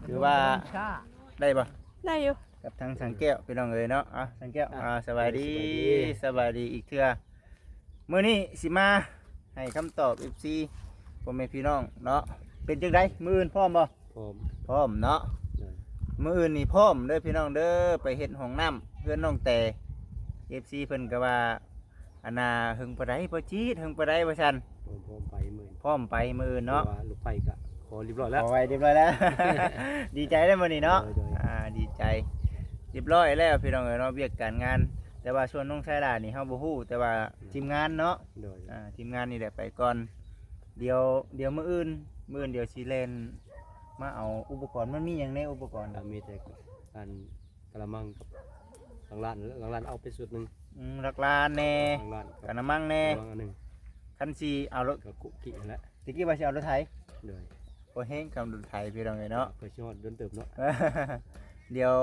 ถือว่าได้ปะ ได้อยู่ กับทางสังแก้วพี่น้องเอ๋ยเนาะสังแก้วสบายดีสบายดีอีกเทื่อมื้อนี้สิมาให้คำตอบ FC พ่อแม่พี่น้องเนาะเป็นจังไดมื้ออื่นพร้อมบ่พร้อมเนาะมื้ออื่นนี่พร้อมเด้อพี่น้องเด้อไปเฮ็ดห้องน้ำเพื่อนน้องแต่ FC เพิ่นก็ว่าอันน่ะหึงปานใดบ่จีดหึงปานใดว่าซั่นพร้อมไปมื้ออื่นเนาะ ลูกไฟก็ขอเรียบร้อยแล้ว ขอไว้เรียบร้อยแล้ว ดีใจได้มื้อนี้เนาะดีใจเรียบร้อยแล้วพี่น้องเอ๋ยเนาะเวียกการงานแต่ว่าส่วนน้องชายหลานนี่เฮาบ่ฮู้แต่ว่าทีมงานเนาะทีมงานนี่แหละไปก่อนเดี๋ยวมื้ออื่นเดี๋ยวสิเล่นมาเอาอุปกรณ์มันมีหยังในอุปกรณ์ มีแต่การกระมังกับหลังร้านเอาไปสุดนึง ลักลานแน่ หลังร้าน กะน้ำมังแน่ อันนึง คันสิเอารถ ก็กุกิแล้ว ตะกี้ว่าสิเอารถไถ เลย บ่เฮงกับรถไถพี่น้องเอ้ยเนาะ เพื่อชอดโดนเติบเนาะ เดี๋ยว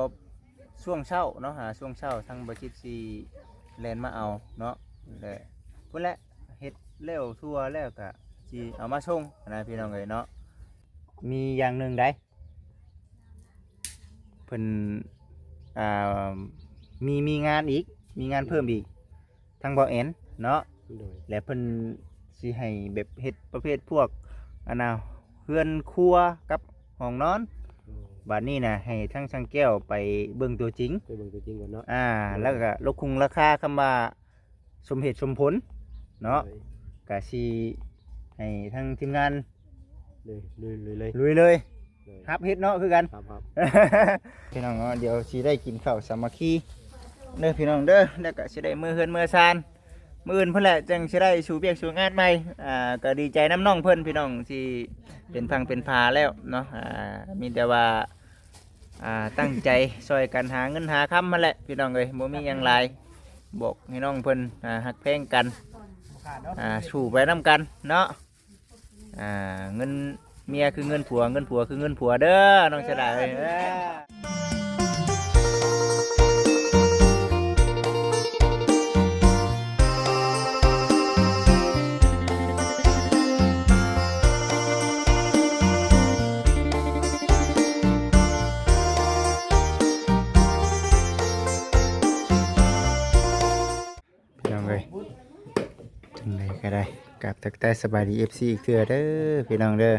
ช่วงเช้าเนาะหาช่วงเช้าทางบริษัทซีแลนมาเอาเนาะเลยพุ่นแหละเฮ็ดแล้วทั่วแล้วก็สิเอามาส่งนะพี่น้องเอ้ยเนาะมีอย่างหนึ่งได้เพิ่นอ่ามีงานอีกมีงานเพิ่มอีกทางบ่อแอนเนาะ โดย และเพิ่นสิให้แบบเฮ็ดประเภทพวกอันน่ะเฮือนครัวกับห้องนอนบัดนี้นะให้ทั้งช่างแก้วไปเบิ่งตัวจริง ไปเบิ่งตัวจริงก่อนเนาะ แล้วก็ลดคุงราคาคำว่าสมเหตุสมผลเนาะก็สิให้ทั้งทีมงาน เลย ลุยเลยฮับเฮ็ดเนาะคือกัน ครับ พี่น้องเนาะเดี๋ยวสิได้กินข้าวสามัคคีเด้อพี่น้องเด้อแล้วก็สิได้มือเฮือนมือซานมื้ออื่นเพิ่นแหละจังสิได้สู่เวียกสู่งานใหม่ก็ดีใจน้ำน้องเพิ่นพี่น้องที่เป็นพังเป็นพาแล้วเนาะมีแต่ว่าตั้งใจช่วยกันหาเงินหาคำมาแหละพี่น้องเอ้ยบ่มีหยังหลายบอกให้น้องเพิ่นฮักแพงกันสู่ไปนํกันเนาะเงินเมียคือเงินผัวเงินผัวคือเงินผัวเด้อน้องชะดาเอ้ยพี่น้องเอ้ยจังไดก็ได้กับตักแต่สบายดี FC อีกเทื่อเด้อพี่น้องเด้อ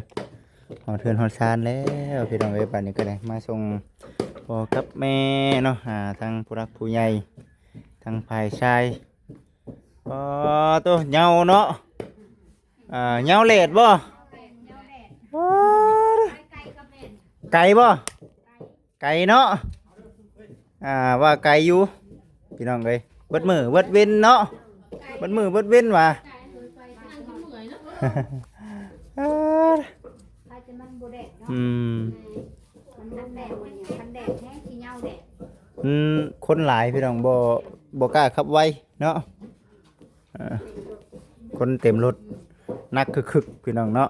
ฮอดเทือนฮอดซานแล้วพี่น้องเอ้ยบัดนี้ก็ได้มาส่งพ่อกับแม่เนาะทางผู้รักผู้ใหญ่ทางฝ่ายชายตัวเหงาเนาะเหงาเลดบ่ไก่บ่ไก่เนาะว่าไก่อยู่พี่น้องเอ้ยเบิดมือเบิดเว้นเนาะเบิดมือเบิดเว้นว่ะ คนหลายพี่น้องบ่กล้าขับไวเนาะคนเต็มรถนักคึกพี่น้องเนาะ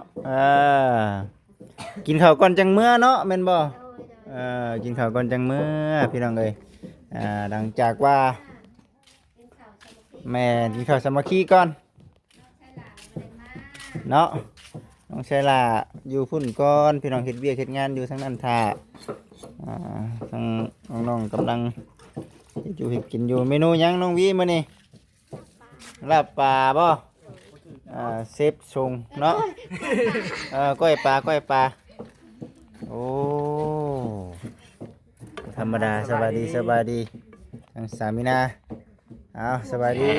กินข้าวก่อนจังเมื่อเนาะแม่นบ่กินข้าวก่อนจังเมื่อพี่น้องเอ้ยหลังจากว่าแม่กินข้าวสามัคคีก่อนเนาะน้องชายล่ะอยู่พุ่นก่อนพี่น้องเฮ็ดเวียกเฮ็ดงานอยู่ทั้งนั้นท่าทั้งน้องๆกำลังอยู่เฮ็ดกินอยู่เมนูหยังน้องวีมื้อนี้ลาบปลาบ่เซฟชงเนาะก้อยปลาโอ้ธรรมดาสบายดีทางสามีนาสบายดี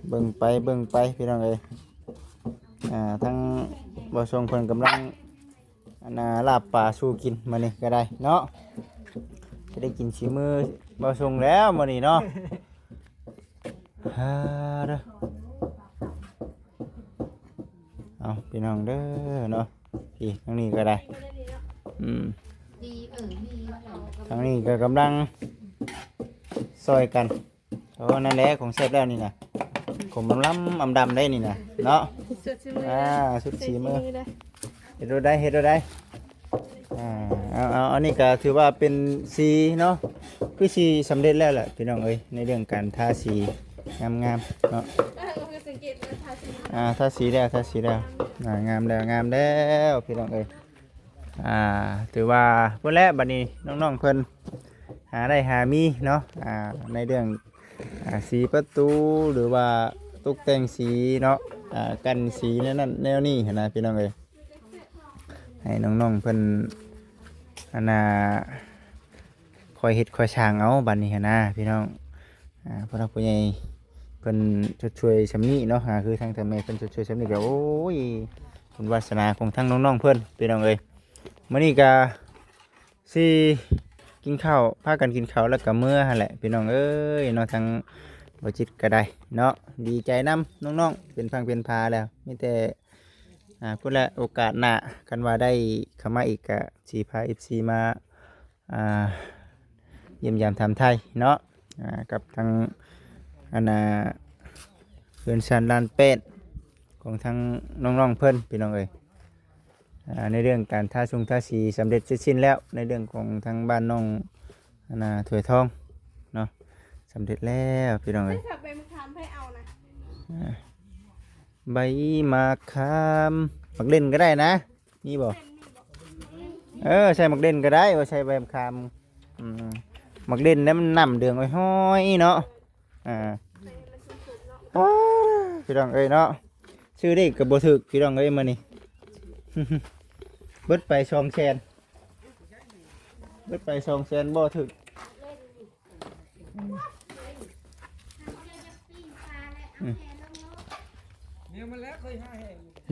เบิ่งไปพี่น้องเอ้ยทั้งบ่ทรงเพิ่นกำลังลาบปลาสู้กินมื้อนี้ก็ได้เนาะจะได้กินฝีมือบ่ทรงแล้วมื้อนี้เนาะเอาพี่น้องเด้อเนาะพี่ทางนี้ก็ได้ทางนี้ก็กำลังซอยกันเพราะนั่นแหละของเสร็จแล้วนี่นะผมอำดำได้นี่นะเนาะสุดสีมือเฮ็ดได้อันนี้ก็ถือว่าเป็นสีเนาะคือสีสำเร็จแล้วแหละพี่น้องเอ้ยในเรื่องการทาสีงามๆเนาะ ทาสีแล้วงามแล้วพี่น้องเอ้ยถือว่าเพิ่นแล้วบัดนี้น้องๆเพิ่นหาได้หามีเนาะในเรื่องสีประตูหรือว่าตกแต่งสีเนาะกันสีนั่นแนวนี้นะพี่น้องเอ้ยให้น้องๆเพิ่นคอยเฮ็ดคอยช่างเอาบัดนี้นะพี่น้องพวกเราผู้ใหญ่เพิ่นช่วยๆสำนี้เนาะคือทางทำไมเพิ่นช่วยๆสำนี้ก็โอ้ยคุณวาสนาของทั้งน้องๆเพิ่นพี่น้องเอ้ยมื้อนี้ก็สิกินข้าวพากันกินข้าวแล้วก็มื้อหั่นแหละพี่น้องเอ้ยเนาะทางบ่จิตก็ได้เนาะดีใจนํน้องๆเป็นพังเป็นพาแล้วมีแต่พุ่นละโอกาสหน้ากันว่าได้เข้ามาอีกก็สิพา FC มาเยี่ยมยามทำไทยเนาะกับทางเพื่อนชันลานเป็ดของทางน้องๆเพิ่นพี่น้องเอ้ยในเรื่องการทาสีสำเร็จเสร็จสิ้นแล้วในเรื่องของทางบ้านน้องถวยทองเนาะสำเร็จแล้วพี่น้องเอ้ย ใบมะขามให้เอานะ ใบมะขามมักเล่นก็ได้นะนี่บอกใส่มักเล่นก็ได้ว่าใส่ใบมะขามมักเล่นแล้วมันนำเดืองไว้ห้อยเนาะพี่น้องเอ้ยเนาะชื่อได้กับบ่ถึกพี่น้องเอ้ยมานี่ เบิดไป2 แสนเบิดไป2 แสนบ่ถึก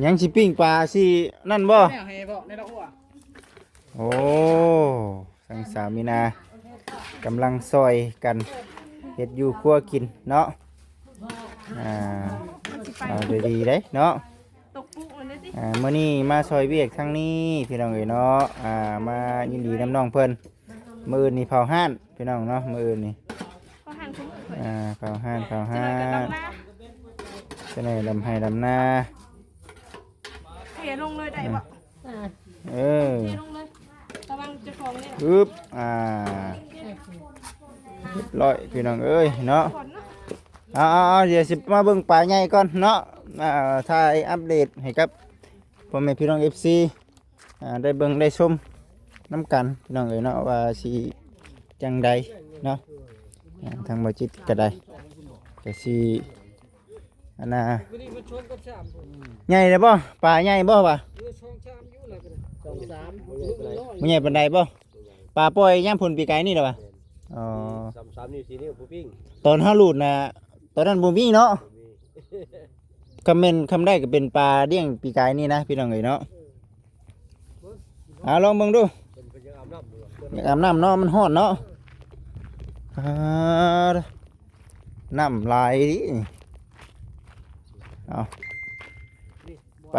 ยังสิปิ้งปลาสินั่นบ่โอ้สังสามีนากำลังซอยกันเฮ็ดอยู่ครัวกินเนาะเอาดีๆเด้เนาะ ตกปุ๊กมันได้สิ มื้อนี้มาซอยเวียกทั้งนี้พี่น้องเอ้ยเนาะมายินดีน้ำน้องเพิ่นมื้ออื่นนี่เผาห้านพี่น้องเนาะมื้ออื่นนี่ ก็หันคุ้มเผย เผาห้าน จะหน่อยกันดำนะ จะไหนลำให้ลำนา เทลงเลยได้ปะ เออ เทลงเลยระวังจะของเนี่ย ปึ๊บเรียบร้อยพี่น้องเอ้ยเนาะ ก่อนเนาะ เอาเดี๋ยวสิมาเบิ่งปลาใหญ่ก่อนเนาะถ่ายอัปเดตให้กับพ่อแม่พี่น้อง FC ได้เบิ่งได้ชมน้ำกันพี่น้องเอ้ยเนาะว่าสิจังใดเนาะทางบ่จิตก็ได้ก็สิใหญ่เลยบ่ปลาใหญ่บ่ป่ะบ่ใหญ่ปานใดบ่ปลาปล่อยย่ามพุ่นปีไก่นี่เหรอป่ะอ๋อ 3 นิ้ว 4 นิ้วผู้ปิ้ง ตอนเฮาหลุดน่ะตอนนั้นบ่มีเนาะคำเมนคำได้ก็เป็นปลาเลี้ยงปีกายนี่นะพี่น้องเอ้ยเนาะลองเบิ่งดู เพิ่นยังอาบน้ำอยู่ อยากอาบน้ำเนาะมันร้อนเนาะน้ำลายดิเอาไป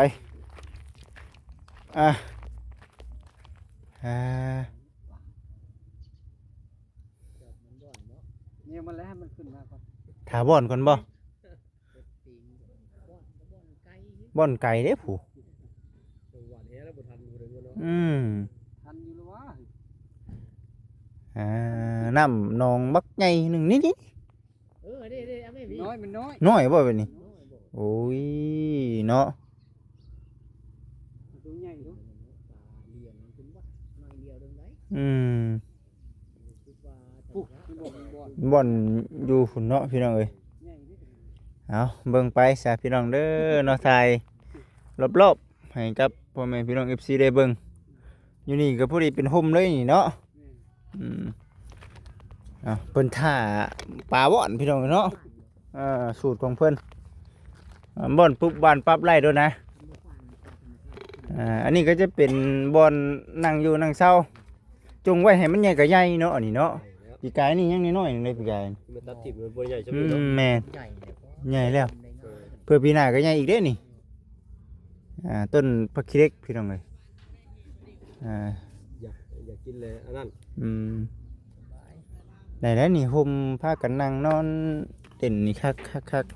เนี่ยมันแล้วมันขึ้นมาก่อน ถาบ่อนก่อนบ่บ่อนไก่เด้ผู้ หวานแหแล้วบ่ทันอยู่เลยเนาะ ทันอยู่แล้ววะน้ำหนองบักใหญ่หนึ่งนิด เด้เอาไม่มีน้อยมันน้อย น้อยบ่เป็นนี่โอ้ยเนาะ ตัวใหญ่เนาะเลี้ยงมันเป็นบ่น้อยเดียวเด้ไดบ่อนอยู่ฝุ่นเนาะพี่น้องเอ้ยเอาเบิ่งไปซะพี่น้องเด้อเนาะไทยรอบๆให้กับพ่อแม่พี่น้อง FC ได้เบิ่งอยู่นี่ก็ผู้ดีเป็นห่มเลยนี่เนาะเพิ่นท่าปลาบ่อนพี่น้องเนาะสูตรของเพิ่นบ่อนปุ๊บบ้านปั๊บไล่ด้วยนะอันนี้ก็จะเป็นบ่อนนั่งอยู่นั่งเศร้าจงไว้ให้มันใหญ่ก็ใหญ่เนาะอันนี้เนาะปีกายนี่ยังน้อยๆนึงเลยปีกาย มันตัดทิ่มมันบ่ใหญ่จังเลยเนาะ แม่ใหญ่แล้วเพื่อปีหน้าก็ใหญ่อีกเด้นี่ต้นผักขี้เหล็กพี่น้องเอ้ยอยากกินเลยอันนั้น ได้แล้วนี่ห่มผ้ากันนั่งนอนเต้นนี่คัก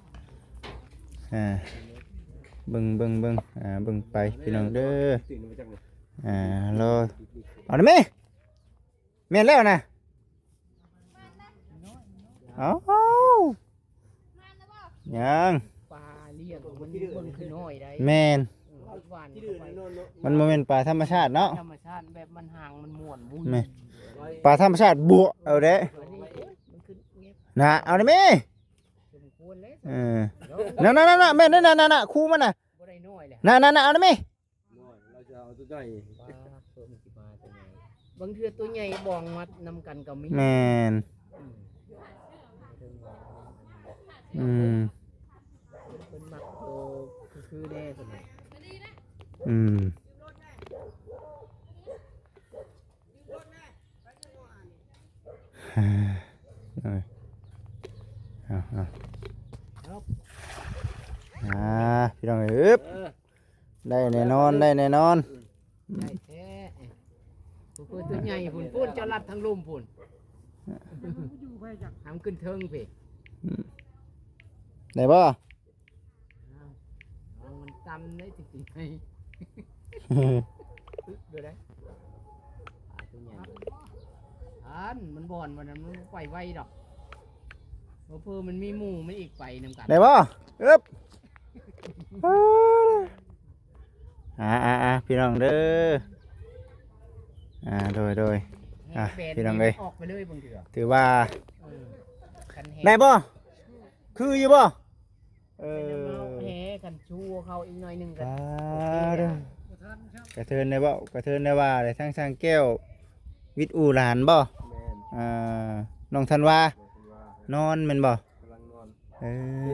เบิ่งเบิ่งไปพี่น้องเด้อรอเอาได้ไหมแม่นแล้วนะเอายัง เลี้ยงมันเบิ่งคือน้อยได้ แม่น หวานเข้าไป มันบ่แม่นปลาธรรมชาติเนาะ ธรรมชาติแบบมันห่างมันม่วนวุ่น แม่ปลาธรรมชาติบวเอาเด้ อันนี้มันคือเงียบ นะเอาได้แม่ สมควรแล้ว เออนั่นๆๆแม่นั่นๆๆคู่มันน่ะ บ่ได้น้อยแหละ นั่นๆๆเอาได้แม่ น้อยเราจะเอาตัวใหญ่ ปลาเพิ่มสิมาตัวใหญ่บางเทื่อตัวใหญ่บองมานำกันก็มี แม่นอืม เพิ่นมักโตคือแน่ซั่นน่ะ อืมพี่น้องเอ้ยได้แน่นอนได้แน่นอน ได้แท้ผู้เพิ่นตัวใหญ่พุ่นพุ่นจะรัดทั้งลมพุ่นทำขึ้นเทิงพี่ ได้บ่ มันตำได้จริงๆไงดูได้ตัวใหญ่มันบ่อนวันนั้นมันไปไวดอกเพื่อมันมีหมู่มันอีกไปนำกัน ได้บ่อึ๊บพี่น้องเด้อโดย อ่ะพี่น้องเอ้ย ออกไปเลยบางเถื่อ ถือว่า คันแห ได้บ่คืออยู่บ่แหคันชูเขาอีกหน่อยหนึงกัน กระเทินได้บ่กระเทินได้ว่าได้ทั้งสร้างแก้ววิทย์อูหลานบ่ แม่น น้องธันวา ว่าน อนแม่นบ่ กำลังนอน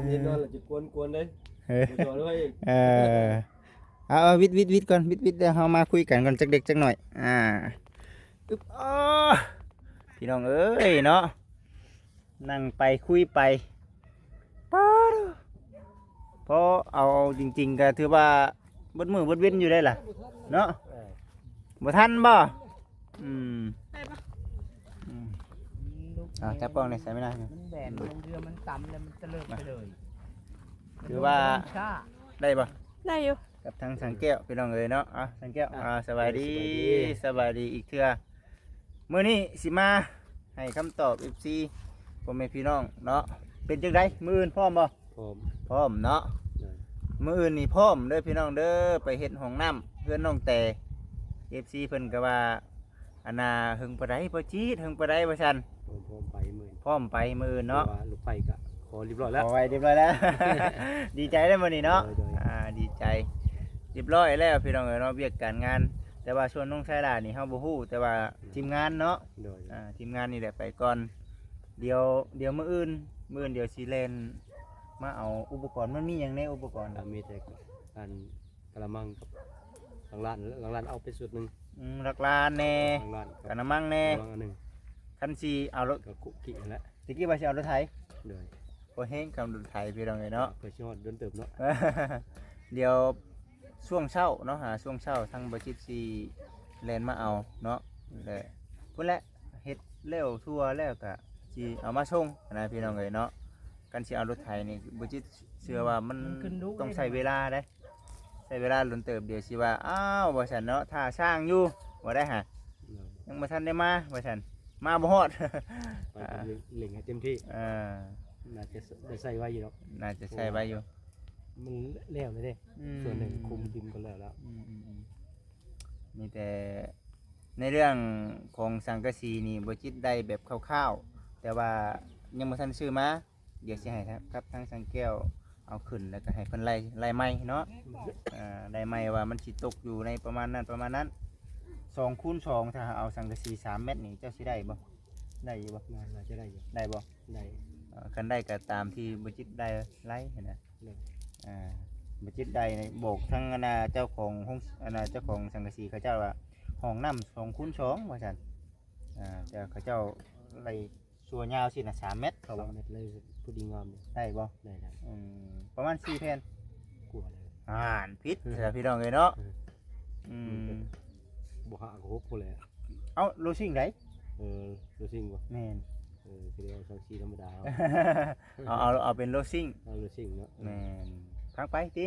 เย็นๆนอนแล้วจะกวนๆเลย เออ ตัวด้วย เอาวิทย์ก่อนวิทย์เดี๋ยวเรามาคุยกันก่อนจักเด็กจักหน่อยอึ๊บพี่น้องเอ้ยเนาะนั่งไปคุยไปเพราะเอาจริงๆก็ถือว่าเบดมือเบดเว้นอยู่ได้ล่ะเนาะบ่ทันบ่จับป้องในใส่ไม่ได้ มันแบนบางเถื่อมันต่ำแล้วมันจะเลิกไปเลย ถือว่าได้บ่ ได้อยู่ กับทางสังแก้วพี่น้องเอ้ยเนาะสังแก้วสบายดีอีกเทื่อมื้อนี้สิมาให้คำตอบ FC พ่อแม่พี่น้องเนาะเป็นจังไดมื้ออื่นพร้อมบ่ พร้อม พร้อมเนาะมื้ออื่นนี่พร้อมเด้อพี่น้องเด้อไปเฮ็ดห้องน้ำเพื่อนน้องแต่ FC เพิ่นก็ว่าอันน่ะหึงปานใดบ่จีดหึงปานใดว่าซั่น พร้อมไปมื้อ พร้อมไปมื้ออื่นเนาะ ว่าลูกไฟก็ขอเรียบร้อยแล้ว เอาไว้เรียบร้อยแล้ว ดีใจได้มื้อนี้เนาะ โดย ดีใจเรียบร้อยแล้วพี่น้องเอ้ยเนาะเวียกการงาน แต่ว่าส่วนน้องชายหลานนี่เฮาบ่ฮู้แต่ว่าทีมงานเนาะ โดย ทีมงานนี่แหละไปก่อนเดี๋ยวมื้ออื่นเดี๋ยวสิเล่นมาเอาอุปกรณ์มันมีหยังในอุปกรณ์ มีแต่การกระมังกับหลังร้านเอาไปสุดหนึง หลักลานแน่ หลังร้าน กะน้ำมังแน่ หลังอันหนึง คันสิเอารถ ก็คุกกี้นั่นแหละ ตะกี้ว่าสิเอารถไถ โดย บ่แฮงกับรถไถพี่น้องเอ้ยเนาะ เพื่อชิฮอดเดินเติบเนาะ เดี๋ยวช่วงเช้าเนาะช่วงเช้าทางบ่จิตสิแล่นมาเอาเนาะแหละพุ่นแหละเฮ็ดแล้วทั่วแล้วก็สิเอามาส่งนะพี่น้องเอ้ยเนาะกันสิเอารถไถนี่บ่จิตเชื่อว่ามันต้องใช้เวลาเด้ใช้เวลาล้นเติบเดี๋ยวสิว่าอ้าวว่าซั่นเนาะถ้าสร้างอยู่บ่ได้หะยังบ่ทันได้มาว่าซั่นมาบ่ฮอด ไปเล่งให้เต็มที่ น่าจะได้ใส่ไว้อยู่เนาะ น่าจะใช้ไว้อยู่ มันแล้วเลยเด้ส่วนหนึ่งคุมดินก็แล้ว มีแต่ในเรื่องของสังกะสีนี่บ่จิตได้แบบคร่าวๆแต่ว่ายังบ่ทันซื้อมาเดี๋ยวสิให้ครับทางสังแก้วเอาขึ้นแล้วก็ให้เพิ่นไล่ไม้เนาะไล่ไม้ว่ามันสิตกอยู่ในประมาณนั้น2คูณ2ถ้าเอาสังกะสี3เม็ดนี่เจ้าสิได้บ่ได้อยู่บ่ น่าจะได้อยู่ ได้บ่ ได้ คันได้ก็ตามที่บ่จิตได้ไล่เห็นนะบ่จิตได้ในโบกทั้งอนาเจ้าของห้องเจ้าของสังกะสีเขาเจ้าว่าห้องน้ำ2คูณ2ว่าซั่นแต่เขาเจ้าไล่สัวยาวสิน่ะ3เมตรเขา สอ ว่าง เม็ดเลยผู้ดีงามเลย ได้บ่ ได้ ประมาณ4แผ่น กลัวเลย ผิดแต่พี่น้องเอ้ยเนาะบ่หักหกพอแล้ว เอ้าโลซิ่งได รู้สิ่งบ่ แม่น คือเอาสังสีธรรมดา เอาเป็นโลซิ่ง เอารู้สิ่งเนาะ แม่นพังไปติ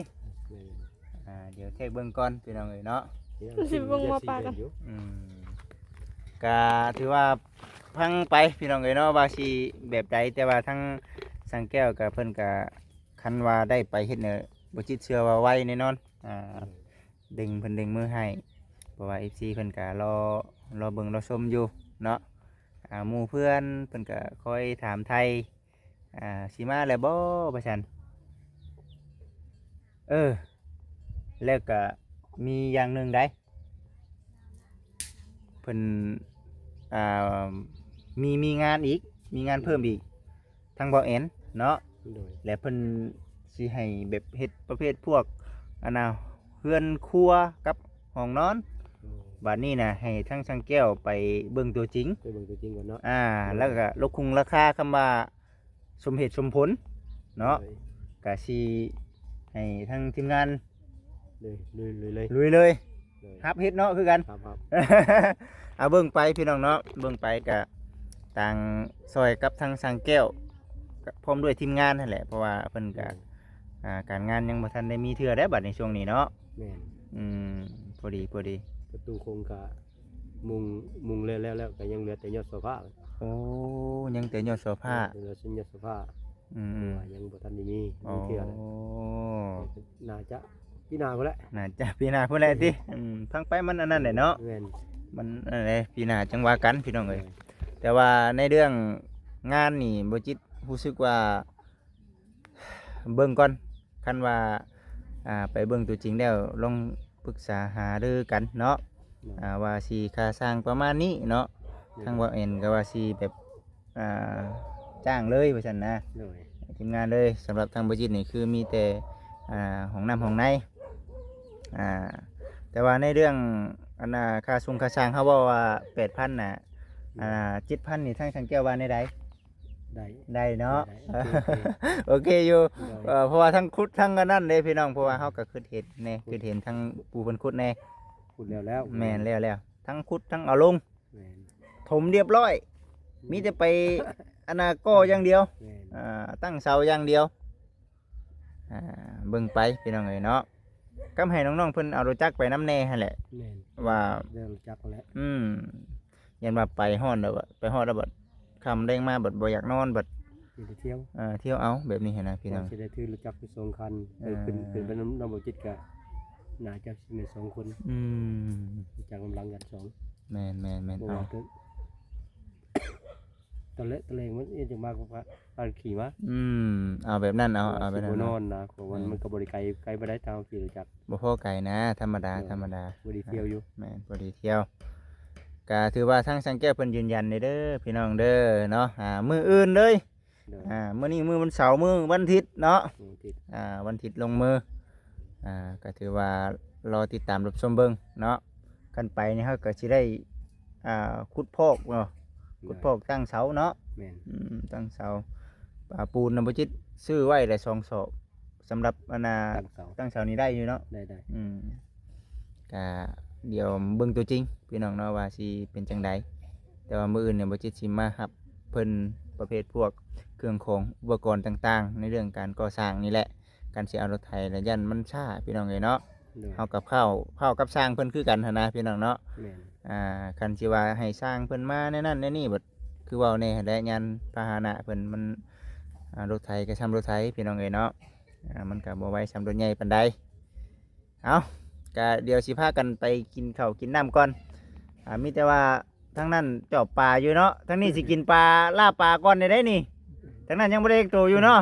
เดี๋ยวเทคเบิ่งก่อนพี่น้องเอ้ยเนาะก็ถือว่าพังไปพี่น้องเอ้ยเนาะว่าสิแบบใดแต่ว่าทั้งสังแก้วกับเพิ่นก็ข คันว่าได้ไปเฮ็ดเนี่ยบ่จิตเชื่อว่าไวแน่นอนดึงเพิ่นดึงมือให้เพราะว่า FC เพิ่นก็รอเบิ่งรอชมอยู่เนาะหมู่เพื่อนเพิ่นก็คอยถามไทยสิมาแล้วบ่ว่าซั่นแล้วก็มีอย่างหนึงได้เพิ่นมีงานอีกมีงานเพิ่มอีกทางบ่แอนเนาะ โดย และเพิ่นสิให้แบบเฮ็ดประเภทพวกเฮือนครัวกับห้องนอนบัดนี้นะให้ทั้งช่างแก้วไปเบิ่งตัวจริง ไปเบิ่งตัวจริงก่อนเนาะ แล้วก็ลดคุงราคาคำว่าสมเหตุสมผลเนาะก็สิให้ทั้งทีมงาน เลย ลุยเลยฮับเฮ็ดเนาะคือกัน ครับ เอาเบิ่งไปพี่น้องเนาะเบิ่งไปก็ต่างซอยกับทางช่างแก้วก็พร้อมด้วยทีมงานนั่นแหละเพราะว่าเพิ่นก็การงานยังบ่ทันได้มีเทื่อได้บัดในช่วงนี้เนาะ แม่น พอดีประตูโครงกะมุงแล้วก็ยังเหลือแต่ยอดโซฟา โอ้ยังแต่ยอดโซฟา เหลือชิ้นยอดโซฟา ยังบ่ทันได้มี โอ้ เทื่อน่าจะพี่นาพุ่นแหละ น่าจะปีหน้าพุ่นแหละติพังไปมันอันนั้นแหละเนาะ แม่น มันอะไรปีหน้าจังว่ากันพี่น้องเอ้ยแต่ว่าในเรื่องงานนี่บ่จิตรู้สึกว่าเบิ่งก่อนคันว่าไปเบิ่งตัวจริงแล้วลองปรึกษาหารือกันเนาะว่าสิค่าสร้างประมาณนี้เนาะทางว่าเอ็นก็ว่าสิแบบจ้างเลยว่าซั่นนะ โดย ทีมงานเลยสำหรับทางบ่จิตนี่คือมีแต่ห้องน้ำห้องในแต่ว่าในเรื่องค่าส่งค่าสร้างเขาบอกว่า 8,000 น่ะ7,000 นี่ทางช่างแก้วว่าได้ ได้เนาะ โอเคอยู่เพราะว่าทั้งคุดทั้งอันนั้นเลยพี่น้องเพราะว่าเฮาก็คือเห็นแน่คือเห็นทั้งปูเพิ่นคุดแน่ พูดแล้ว แม่นแล้วทั้งคุดทั้งเอาลง แม่น ถมเรียบร้อย มีแต่ไปก่ออย่างเดียว แม่น ตั้งเสาอย่างเดียวเบิ่งไปพี่น้องเอ้ยเนาะก็ให้น้องๆเพิ่นเอารถจักรไปน้ำแน่หั่นแหละ แม่น ว่า เรื่องจักแล้ว ยันว่าไปฮอดแล้วไปฮอดแล้วบัดคำแดงมาบัดบ่อยากนอนบัด สิได้เที่ยว เที่ยวเอาแบบนี้เห็นนะพี่น้อง สิได้ถือรถจักรไปส่งคันขึ้นไปน้ำบ่จิตก็น่าจะสิแม่น2คนจากกำลังกัน2 แม่น บ่ เอา ว่าเกินตอนแรกมันจะมากกว่าพาขี่มา เอาแบบนั้นเอาแบบนั้น บ่นอ เนาะ นนะของมันก็บ่ได้ไกลบ่ได้ตามขี่รถจักร บ่พอไก่นะธรรมดา บ่ได้เที่ยวอยู่ แม่นบ่ได้เที่ยวก็ถือว่าทางสังแก้วเพิ่นยืนยันเด้อพี่น้องเด้อเนาะมื้ออื่นเลย เด้อ มื้อนี้มื้อวันเสาร์มื้อวันอาทิตย์เนาะ ติด วันอาทิตย์ลงมือก็ถือว่ารอติดตามรับชมเบิ่งเนาะกันไปนี่เฮาก็สิได้ขุดพอกเนาะขุดพอกตั้งเสาเนาะ แม่น ตั้งเสาปูนบ่จิตซื้อไว้ได้2 ศอกสำหรับตั้งเสานี้ได้อยู่เนาะ ได้ ก็เดี๋ยวเบิ่งตัวจริงพี่น้องเนาะว่าสิเป็นจังใดแต่ว่ามื้ออื่นเนี่ยบ่จิตสิมารับเพิ่นประเภทพวกเครื่องของอุปกรณ์ต่างๆในเรื่องการก่อสร้างนี่แหละการสิเอารถไถและยันมันช้าพี่น้องเอ้ยเนาะ เด้อ เฮากับข้าวกับสร้างเพิ่นคือกันหันนะพี่น้องเนาะ แม่น คันสิว่าให้สร้างเพิ่นมาในนั้นในนี่บัดคือเว้าแน่และยันพาหนะเพิ่นมันรถไถก็ซ้ำรถไถพี่น้องเอ้ยเนาะมันก็บ่ไหวซ้ำรถใหญ่ปานใดเอาก็เดี๋ยวสิพากันไปกินข้าวกินน้ำก่อนมีแต่ว่าทั้งนั้นจอบปลาอยู่เนาะทั้งนี้สิกินปลาล่าปลาก่อนได้นี่ทั้งนั้นยังบ่ได้โตอยู่เนาะ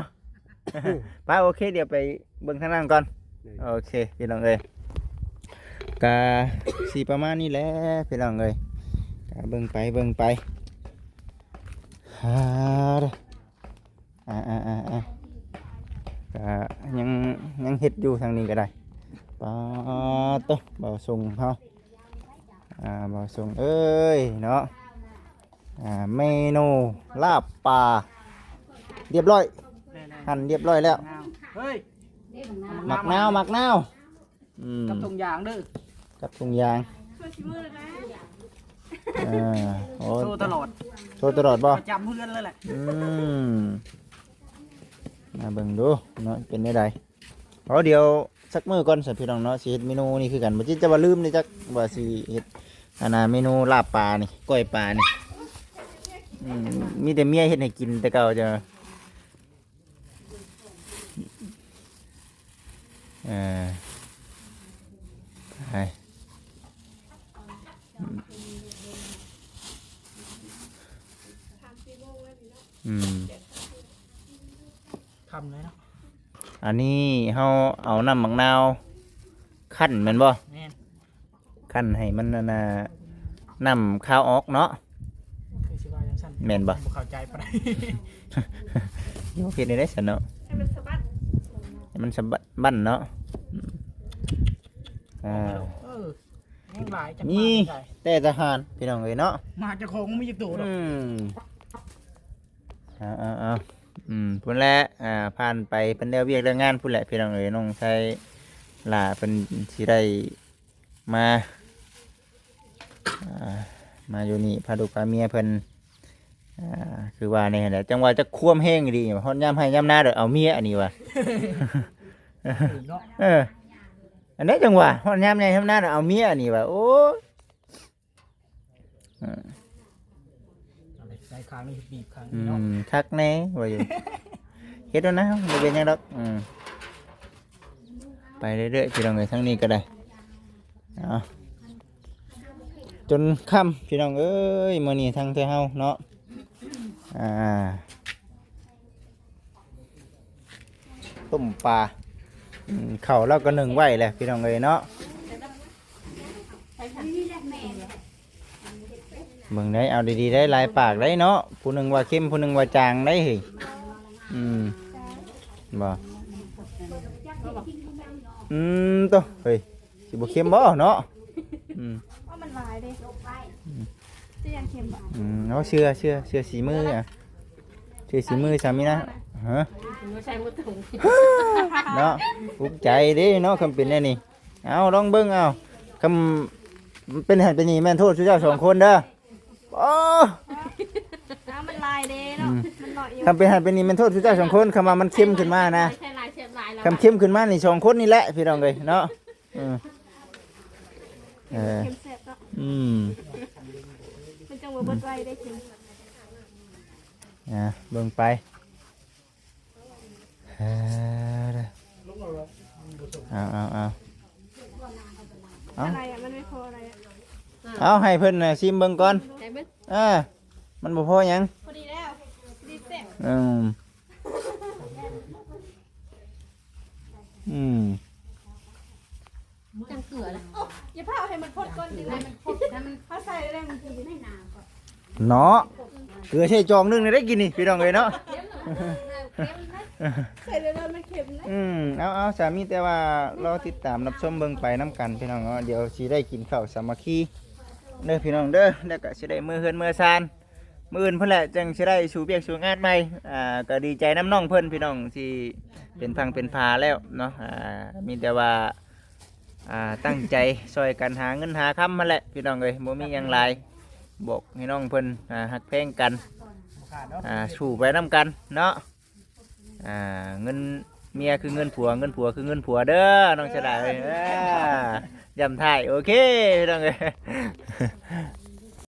ไปโอเคเดี๋ยวไปเบิ่งทางนั้นก่อนโอเคพี่น้องเอ้ยก็สิประมาณนี้แหละพี่น้องเอ้ยก็เบิ่งไปเด้อก็ยังเฮ็ดอยู่ทางนี้ก็ได้ปลาโตเบาส่งเฮาเบาส่งเอ้ยเนาะเมนูลาบปลาเรียบร้อยหั่นเรียบร้อยแล้ว เฮ้ย หมักนาวกับถุงยางเด้อ กับถุงยาง ช่วยชิมือนะ โอ้ โชว์ตลอด โชว์ตลอดบ่ ประจำเพื่อนเลยแหละ มาเบิ่งดูเนาะเป็นได้ใดเดี๋ยวสักมื้อก่อนสิพี่น้องเนาะสิเฮ็ดเมนูนี่คือกันบ่จิจะว่าลืมนี่จักว่าสิเฮ็ดเมนูลาบปลานี่ก้อยปลานี่มีแต่เมียเฮ็ดให้กินแต่เก่าจะ ไป ทำเลยเนาะ อันนี้เฮาเอาน้ำมะนาวคั่นแม่นบ่ แม่น คั่นให้มันนั่นน่ะน้ำข้าวออกเนาะ คือสิว่าจังซั่น แม่นบ่ บ่เข้าใจปานใด โยเฮ็ดได้ซั่นเนาะ ให้มันสะบัด ให้มันสะบัดบั้นเนาะอ่า เออแม่งหลายจัง นี่ ได้ แต่ทหารพี่น้องเอ้ยเนาะ มาเจะของไม่อยู่ตัวหรอก เอาพุ่นแหละผ่านไปเป็นแล้วเวียกแล้วงานพุ่นแหละพี่น้องเอ้ยน้องชายหล่าเป็นสิได้มามาอยู่นี่พาลูกพาเมียเพิ่นคือว่านี่แหละจังหวะจะควมแห้งดีฮอดยามให้ยามหน้าเด้อเอาเมียอันนี้ว่ะ เนาะ อันนี้จังหวะฮอดยามให้ยามหน้าเด้อเอาเมียอันนี้ว่ะโอ้ย อะไรใส่ข้างนี่บีบข้าง อื นี่เนาะ มคักแน่ว่าอยู่ เฮ็ดแล้วนะบ่เป็นหยังดอกไปเรื่อยๆพี่น้องเอ้ยทั้งนี้ก็ได้เอาจนค่ำพี่น้องเอ้ยมื้อนี้ทั้งเท่าเฮาเนาะต้มปลาข้าวเราก็นึ่งไว้แหละพี่น้องเอ้ยเนาะเบิ่งได้เอาดีๆได้ลายปากได้เนาะผู้หนึงว่าเค็มผู้หนึงว่าจางได้เฮ้ยบ่ตัวเฮ้ยสิบ่เค็มบ่เนาะว่ามันลายเด้จะยังเค็มบ่ เอาเชื่อสีมืออ่ะเชื่อสีมือสามีนะฮะ ไม่ใช่มือถุง เนาะภูมิใจเด้เนาะคำเป็นแน่นี่เอาลองเบิ่งเอาคำเป็นหันเป็นนี่แม่นโทษสุเจ้าสองคนเด้อโอ้ น้ำมันลายเด้เนาะมันหน่อยอยู่ คำเป็นหันเป็นนี่แม่นโทษสุเจ้าสองคนคำว่ามันเข้มขึ้นมานะ ใช่ลายเสียบลายแล้ว คำเข้มขึ้นมานี่สองคนนี่แหละพี่น้องเลยเนาะเค็มแซ่บเนาะมันจังหวะเบิดไว้ได้เค็ม เบิ่งไปเอาอะไรอ่ะมันไม่พออะไรอ่ะ เอาให้เพิ่นน่ะชิมเบิ่งก่อน ไหนเบิด มันบ่พอหยัง พอดีแล้วดีแซ่บ จังเกลือแล้วอย่าพาให้มันพดก่อนดิให้มันพดให้มันพาใส่ได้มันกินไม่นานก่อน เนาะเกลือใช่จองนึงได้กินนี่พี่น้องเลยเนาะ ใส่เลยมันเค็มนะ เอาสามีแต่ว่ารอติดตามรับชมเบิ่งไปน้ำกันพี่น้องเนาะเดี๋ยวสิได้กินข้าวสามัคคีเด้อพี่น้องเด้อแล้วก็สิได้มือเฮือนมือซานมื้ออื่นเพิ่นแหละจังสิได้สู่เวียกสู่งานใหม่ก็ดีใจน้ำน้องเพิ่นพี่น้องที่เป็นพังเป็นพาแล้วเนาะมีแต่ว่าตั้งใจช่วยกันหาเงินหาค้ำมาแหละพี่น้องเอ้ยบ่มีหยังหลายบอกให้น้องเพิ่นฮักแพงกันสู่ไปน้ำกันเนาะเงินเมียคือเงินผัวเงินผัวคือเงินผัวเด้อน้องชะดาเอ้ยย้ำท้ายโอเคพี่น้องเอ้ย